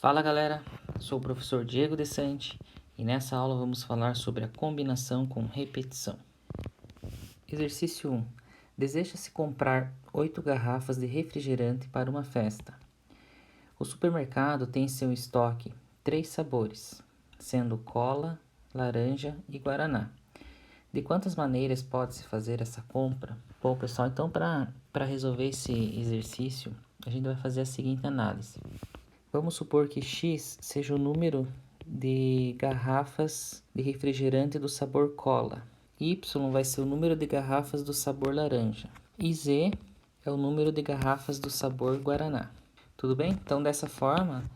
Fala galera, sou o professor Diego Desante e nessa aula vamos falar sobre a combinação com repetição. Exercício 1. Deseja-se comprar 8 garrafas de refrigerante para uma festa. O supermercado tem em seu estoque 3 sabores, sendo cola, laranja e guaraná. De quantas maneiras pode-se fazer essa compra? Bom pessoal, então para resolver esse exercício, a gente vai fazer a seguinte análise. Vamos supor que X seja o número de garrafas de refrigerante do sabor cola. Y vai ser o número de garrafas do sabor laranja. E Z é o número de garrafas do sabor guaraná. Tudo bem? Então, dessa forma,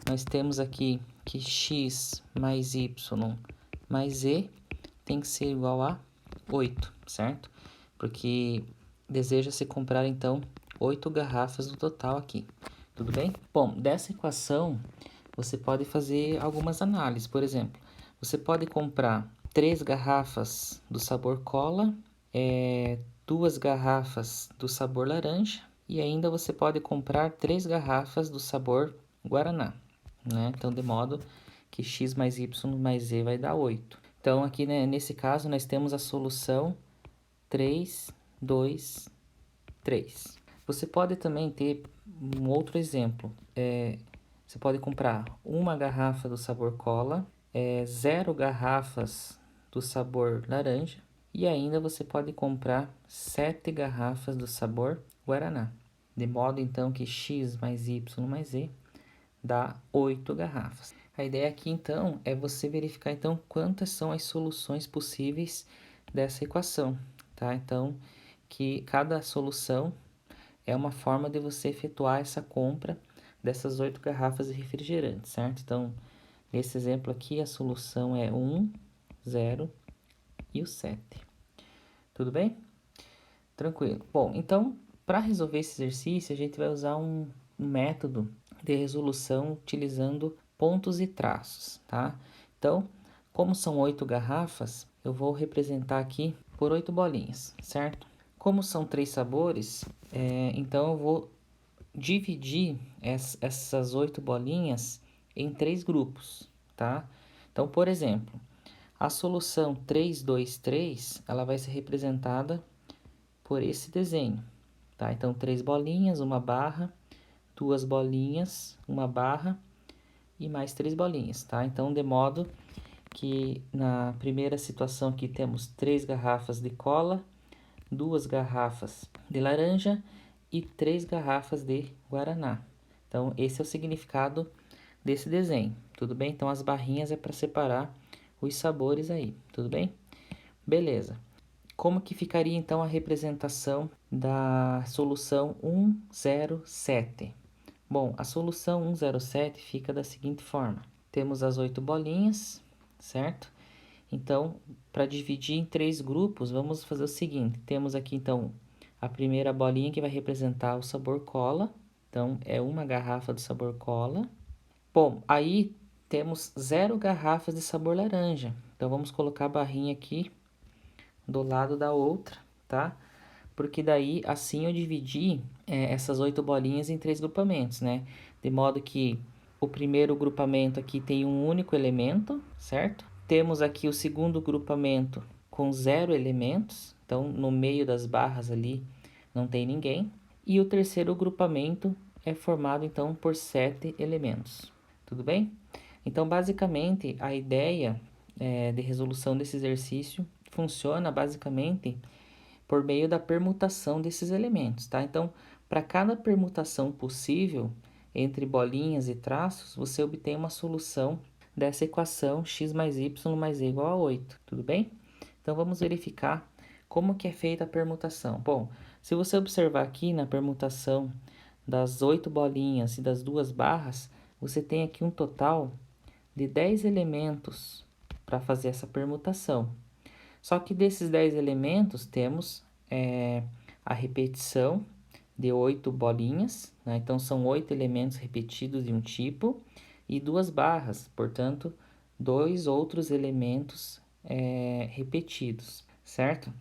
nós temos aqui que X mais Y mais Z tem que ser igual a 8, certo? Porque deseja-se comprar, então, 8 garrafas no total aqui. Tudo bem? Bom, dessa equação, você pode fazer algumas análises. Por exemplo, você pode comprar 3 garrafas do sabor cola, 2 garrafas do sabor laranja e ainda você pode comprar 3 garrafas do sabor guaraná, né? Então, de modo que x mais y mais z vai dar 8. Então, aqui, né, nesse caso, nós temos a solução 3, 2, 3. Você pode também ter um outro exemplo. Você pode comprar uma garrafa do sabor cola, 0 garrafas do sabor laranja e ainda você pode comprar 7 garrafas do sabor guaraná. De modo então que x mais y mais z dá 8 garrafas. A ideia aqui então é você verificar então quantas são as soluções possíveis dessa equação, tá? Então que cada solução é uma forma de você efetuar essa compra dessas 8 garrafas de refrigerante, certo? Então, nesse exemplo aqui, a solução é 1, 0 e o 7. Tudo bem? Tranquilo. Bom, então, para resolver esse exercício, a gente vai usar um método de resolução utilizando pontos e traços, tá? Então, como são 8 garrafas, eu vou representar aqui por 8 bolinhas, certo? Como são 3 sabores, então eu vou dividir essas 8 bolinhas em 3 grupos, tá? Então, por exemplo, a solução 3, 2, 3, ela vai ser representada por esse desenho, tá? Então, 3 bolinhas, uma barra, 2 bolinhas, uma barra e mais 3 bolinhas, tá? Então, de modo que na primeira situação aqui temos 3 garrafas de cola, 2 garrafas de laranja e 3 garrafas de guaraná. Então, esse é o significado desse desenho, tudo bem? Então, as barrinhas é para separar os sabores aí, tudo bem? Beleza. Como que ficaria, então, a representação da solução 107? Bom, a solução 107 fica da seguinte forma. Temos as 8 bolinhas, certo? Então, para dividir em 3 grupos, vamos fazer o seguinte. Temos aqui, então, a primeira bolinha que vai representar o sabor cola. Então, é uma garrafa do sabor cola. Bom, aí temos 0 garrafas de sabor laranja. Então, vamos colocar a barrinha aqui do lado da outra, tá? Porque daí, assim, eu dividi essas 8 bolinhas em 3 grupamentos, né? De modo que o primeiro grupamento aqui tem um único elemento, certo? Temos aqui o segundo grupamento com 0 elementos, então no meio das barras ali não tem ninguém. E o terceiro grupamento é formado então por 7 elementos, tudo bem? Então basicamente a ideia de resolução desse exercício funciona basicamente por meio da permutação desses elementos, tá? Então para cada permutação possível entre bolinhas e traços, você obtém uma solução dessa equação x mais y mais z igual a 8, tudo bem? Então, vamos verificar como que é feita a permutação. Bom, se você observar aqui na permutação das 8 bolinhas e das 2 barras, você tem aqui um total de 10 elementos para fazer essa permutação. Só que desses 10 elementos, temos a repetição de 8 bolinhas, né? Então, são 8 elementos repetidos de um tipo, e 2 barras, portanto, 2 outros elementos repetidos, certo?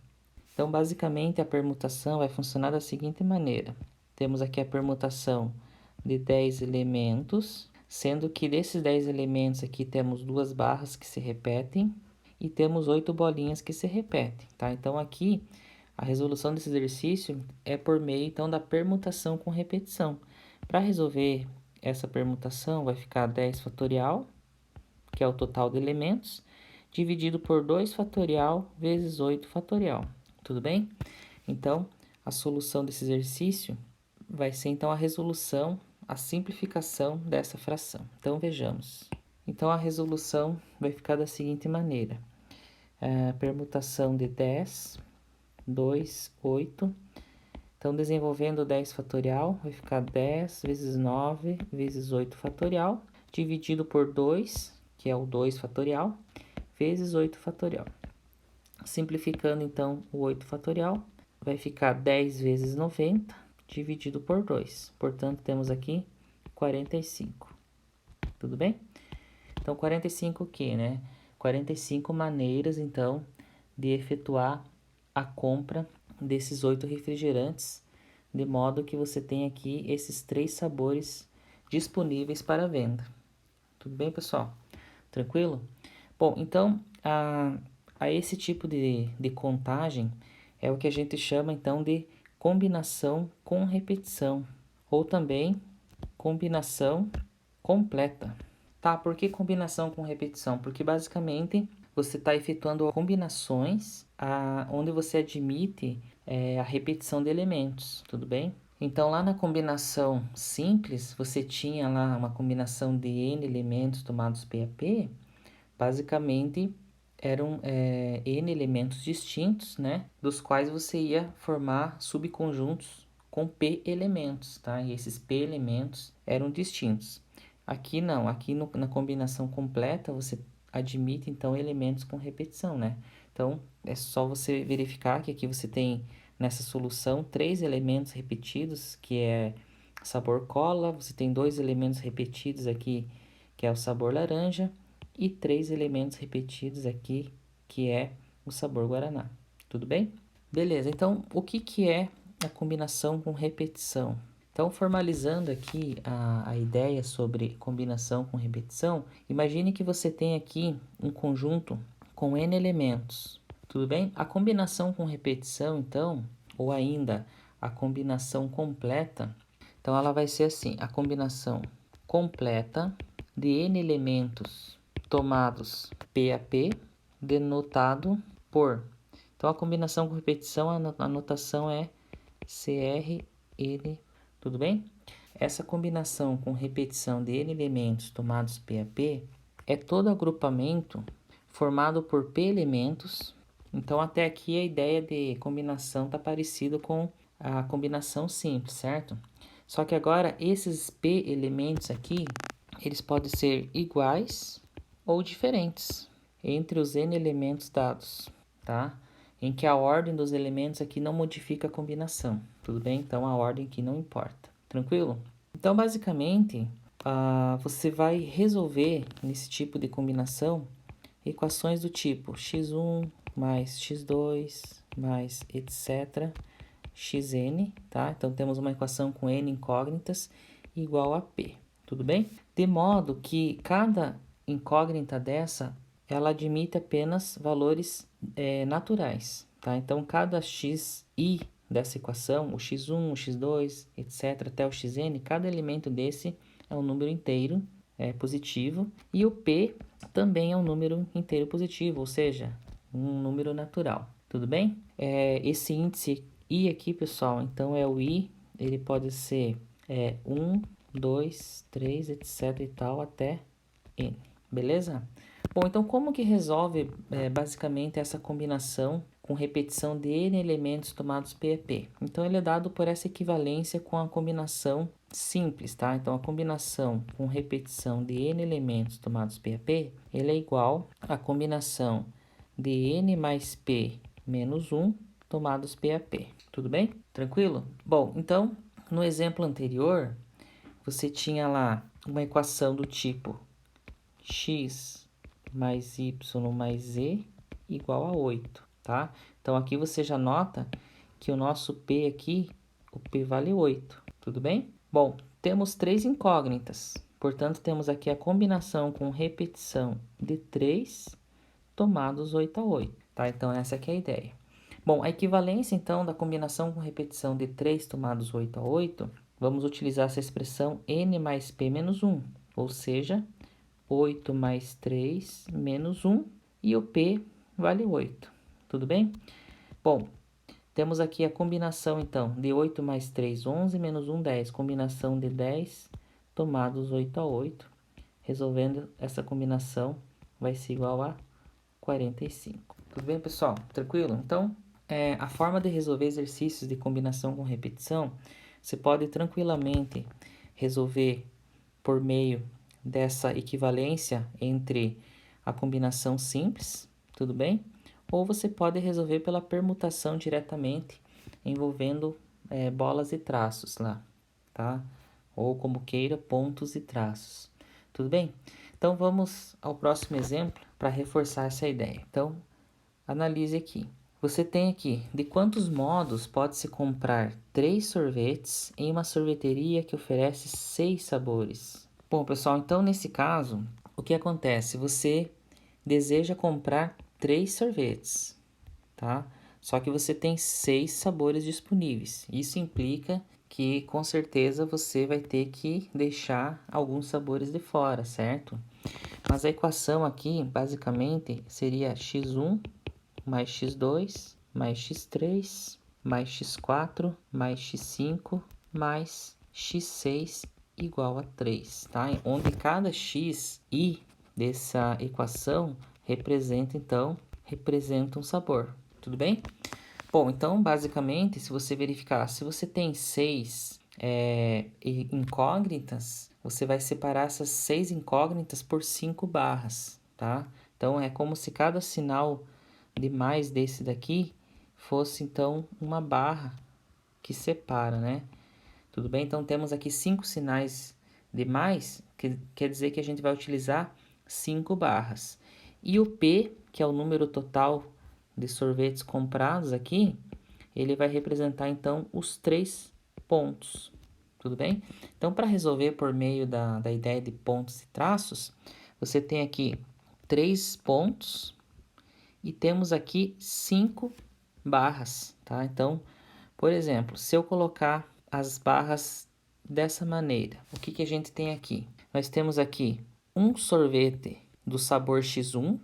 Então, basicamente, a permutação vai funcionar da seguinte maneira. Temos aqui a permutação de 10 elementos, sendo que desses 10 elementos aqui temos 2 barras que se repetem e temos 8 bolinhas que se repetem, tá? Então, aqui, a resolução desse exercício é por meio, então, da permutação com repetição. Para resolver essa permutação, vai ficar 10 fatorial, que é o total de elementos, dividido por 2 fatorial vezes 8 fatorial. Tudo bem? Então, a solução desse exercício vai ser, então, a resolução, a simplificação dessa fração. Então, vejamos. Então, a resolução vai ficar da seguinte maneira. Permutação de 10, 2, 8. Então, desenvolvendo 10 fatorial, vai ficar 10 vezes 9 vezes 8 fatorial, dividido por 2, que é o 2 fatorial, vezes 8 fatorial. Simplificando, então, o 8 fatorial, vai ficar 10 vezes 90, dividido por 2. Portanto, temos aqui 45. Tudo bem? Então, 45 o quê, né? 45 maneiras, então, de efetuar a compra desses 8 refrigerantes, de modo que você tem aqui esses 3 sabores disponíveis para venda. Tudo bem, pessoal? Tranquilo? Bom, então, a esse tipo de contagem é o que a gente chama, então, de combinação com repetição, ou também combinação completa. Tá, por que combinação com repetição? Porque, basicamente, você está efetuando combinações onde você admite a repetição de elementos, tudo bem? Então, lá na combinação simples, você tinha lá uma combinação de n elementos tomados P a P, basicamente eram n elementos distintos, né? Dos quais você ia formar subconjuntos com P elementos, tá? E esses P elementos eram distintos. Aqui não, aqui na combinação completa você admite, então, elementos com repetição, né? Então, é só você verificar que aqui você tem, nessa solução, 3 elementos repetidos, que é sabor cola, você tem 2 elementos repetidos aqui, que é o sabor laranja, e 3 elementos repetidos aqui, que é o sabor guaraná. Tudo bem? Beleza, então, o que é a combinação com repetição? Então, formalizando aqui a ideia sobre combinação com repetição, imagine que você tem aqui um conjunto com n elementos, tudo bem? A combinação com repetição, então, ou ainda a combinação completa, então ela vai ser assim, a combinação completa de n elementos tomados P a P, denotado por... Então, a combinação com repetição, a notação é CRN. Tudo bem? Essa combinação com repetição de n elementos tomados P a P é todo agrupamento formado por P elementos. Então, até aqui a ideia de combinação está parecida com a combinação simples, certo? Só que agora esses P elementos aqui, eles podem ser iguais ou diferentes entre os n elementos dados, tá? Em que a ordem dos elementos aqui não modifica a combinação, tudo bem? Então, a ordem aqui não importa, tranquilo? Então, basicamente, você vai resolver, nesse tipo de combinação, equações do tipo x1 mais x2 mais etc. xn, tá? Então, temos uma equação com n incógnitas igual a p, tudo bem? De modo que cada incógnita dessa, ela admite apenas valores naturais, tá? Então, cada xi dessa equação, o x1, o x2, etc., até o xn, cada elemento desse é um número inteiro positivo, e o p também é um número inteiro positivo, ou seja, um número natural, tudo bem? Esse índice i aqui, pessoal, então é o i, ele pode ser 1, 2, 3, etc. e tal, até n, beleza? Bom, então como que resolve basicamente essa combinação com repetição de n elementos tomados P a P? Então, ele é dado por essa equivalência com a combinação simples, tá? Então, a combinação com repetição de n elementos tomados P a P, ele é igual à combinação de n mais P menos 1 tomados P a P. Tudo bem? Tranquilo? Bom, então, no exemplo anterior, você tinha lá uma equação do tipo x mais y mais z igual a 8, tá? Então, aqui você já nota que o nosso P aqui, o P vale 8, tudo bem? Bom, temos 3 incógnitas, Portanto, temos aqui a combinação com repetição de 3 tomados 8 a 8, tá? Então, essa aqui é a ideia. Bom, a equivalência, então, da combinação com repetição de 3 tomados 8 a 8, vamos utilizar essa expressão n mais p menos 1, ou seja, 8 mais 3 menos 1, e o p vale 8, tudo bem? Bom, temos aqui a combinação, então, de 8 mais 3, 11, menos 1, 10. Combinação de 10 tomados 8 a 8. Resolvendo essa combinação, vai ser igual a 45. Tudo bem, pessoal? Tranquilo? Então, a forma de resolver exercícios de combinação com repetição, você pode tranquilamente resolver por meio dessa equivalência entre a combinação simples, tudo bem? Ou você pode resolver pela permutação diretamente, envolvendo bolas e traços lá, tá? Ou como queira, pontos e traços. Tudo bem? Então, vamos ao próximo exemplo para reforçar essa ideia. Então, analise aqui. Você tem aqui, de quantos modos pode-se comprar 3 sorvetes em uma sorveteria que oferece 6 sabores? Bom, pessoal, então nesse caso, o que acontece? Você deseja comprar 3 sorvetes, tá? Só que você tem 6 sabores disponíveis. Isso implica que, com certeza, você vai ter que deixar alguns sabores de fora, certo? Mas a equação aqui, basicamente, seria x1 mais x2 mais x3 mais x4 mais x5 mais x6 igual a 3, tá? Onde cada x i dessa equação representa um sabor, tudo bem? Bom, então, basicamente, se você verificar, se você tem 6 incógnitas, você vai separar essas 6 incógnitas por 5 barras, tá? Então, é como se cada sinal de mais desse daqui fosse, então, uma barra que separa, né? Tudo bem? Então, temos aqui 5 sinais de mais, que quer dizer que a gente vai utilizar 5 barras. E o P, que é o número total de sorvetes comprados aqui, ele vai representar, então, os 3 pontos. Tudo bem? Então, para resolver por meio da ideia de pontos e traços, você tem aqui 3 pontos e temos aqui 5 barras, tá? Então, por exemplo, se eu colocar as barras dessa maneira, o que que a gente tem aqui? Nós temos aqui um sorvete do sabor X1,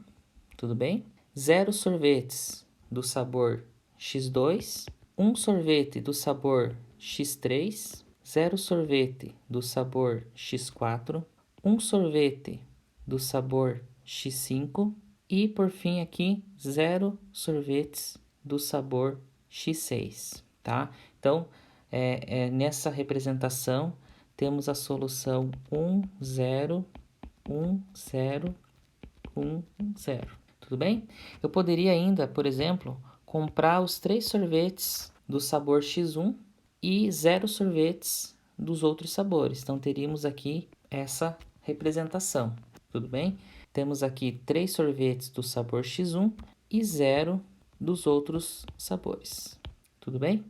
tudo bem? 0 sorvetes do sabor X2, um sorvete do sabor X3, 0 sorvete do sabor X4, um sorvete do sabor X5 e, por fim, aqui, 0 sorvetes do sabor X6, tá? Então, nessa representação, temos a solução 1, 0, 1, 0, 1, 0. Tudo bem? Eu poderia ainda, por exemplo, comprar os 3 sorvetes do sabor X1 e 0 sorvetes dos outros sabores. Então, teríamos aqui essa representação. Tudo bem? Temos aqui 3 sorvetes do sabor X1 e 0 dos outros sabores. Tudo bem?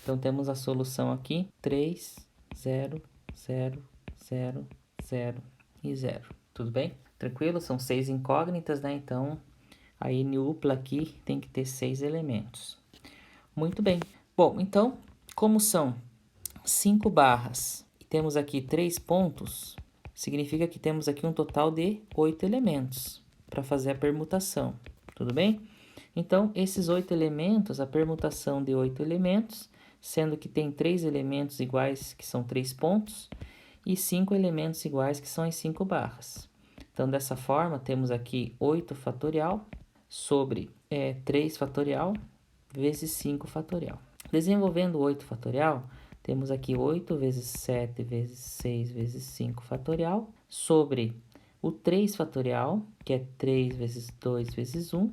Então, temos a solução aqui: 3, 0, 0, 0, 0 e 0. Tudo bem? Tranquilo? São 6 incógnitas, né? Então, a NUPLA aqui tem que ter 6 elementos. Muito bem. Bom, então, como são 5 barras e temos aqui 3 pontos, significa que temos aqui um total de 8 elementos para fazer a permutação. Tudo bem? Então, esses 8 elementos, a permutação de 8 elementos, sendo que tem 3 elementos iguais, que são 3 pontos, e 5 elementos iguais, que são as 5 barras. Então, dessa forma, temos aqui 8 fatorial sobre 3 fatorial vezes 5 fatorial. Desenvolvendo 8 fatorial, temos aqui 8 vezes 7 vezes 6 vezes 5 fatorial sobre o 3 fatorial, que é 3 vezes 2 vezes 1,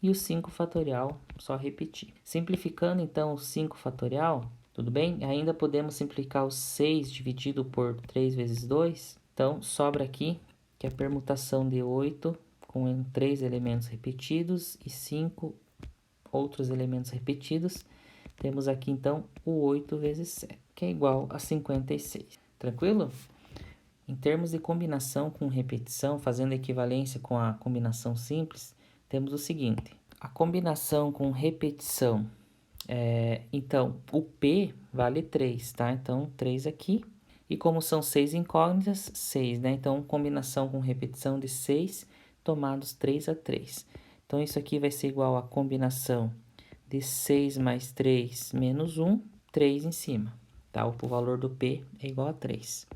e o 5 fatorial, só repetir. Simplificando, então, o 5 fatorial, tudo bem? Ainda podemos simplificar o 6 dividido por 3 vezes 2. Então, sobra aqui que a permutação de 8 com 3 elementos repetidos e 5 outros elementos repetidos. Temos aqui, então, o 8 vezes 7, que é igual a 56. Tranquilo? Em termos de combinação com repetição, fazendo equivalência com a combinação simples, temos o seguinte. A combinação com repetição, então, o P vale 3, tá? Então, 3 aqui. E como são 6 incógnitas, 6, né? Então, combinação com repetição de 6, tomados 3 a 3. Então, isso aqui vai ser igual a combinação de 6 mais 3 menos 1, 3 em cima, tá? O valor do P é igual a 3.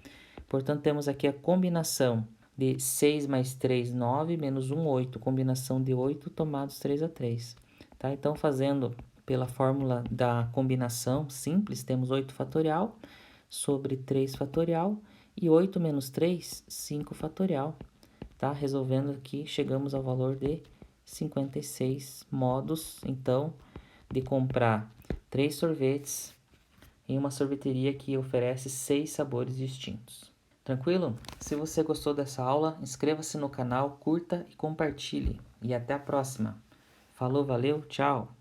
Portanto, temos aqui a combinação de 6 mais 3, 9, menos 1, 8. Combinação de 8 tomados 3 a 3. Tá? Então, fazendo pela fórmula da combinação simples, temos 8 fatorial sobre 3 fatorial e 8 menos 3, 5 fatorial. Tá? Resolvendo aqui, chegamos ao valor de 56 modos, então, de comprar 3 sorvetes em uma sorveteria que oferece 6 sabores distintos. Tranquilo? Se você gostou dessa aula, inscreva-se no canal, curta e compartilhe. E até a próxima. Falou, valeu, tchau!